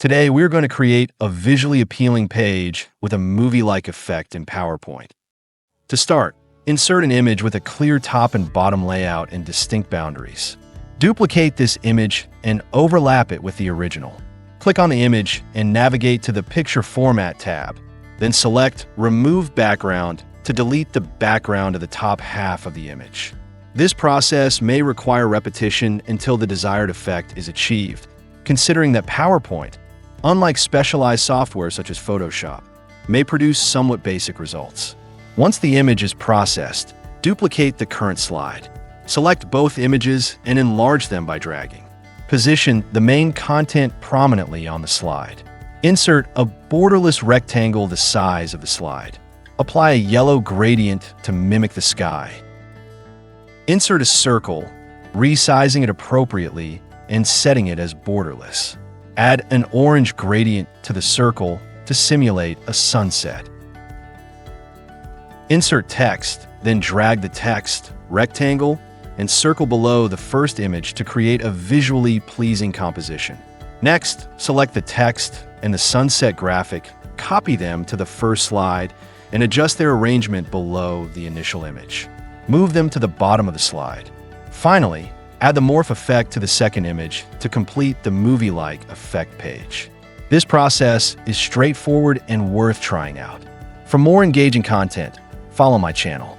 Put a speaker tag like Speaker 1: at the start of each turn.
Speaker 1: Today, we're going to create a visually appealing page with a movie-like effect in PowerPoint. To start, insert an image with a clear top and bottom layout and distinct boundaries. Duplicate this image and overlap it with the original. Click on the image and navigate to the Picture Format tab. Then select Remove Background to delete the background of the top half of the image. This process may require repetition until the desired effect is achieved, considering that PowerPoint, unlike specialized software such as Photoshop, may produce somewhat basic results. Once the image is processed, duplicate the current slide. Select both images and enlarge them by dragging. Position the main content prominently on the slide. Insert a borderless rectangle the size of the slide. Apply a yellow gradient to mimic the sky. Insert a circle, resizing it appropriately and setting it as borderless. Add an orange gradient to the circle to simulate a sunset. Insert text, then drag the text, rectangle, and circle below the first image to create a visually pleasing composition. Next, select the text and the sunset graphic, copy them to the first slide, and adjust their arrangement below the initial image. Move them to the bottom of the slide. Finally, add the morph effect to the second image to complete the movie-like effect page. This process is straightforward and worth trying out. For more engaging content, follow my channel.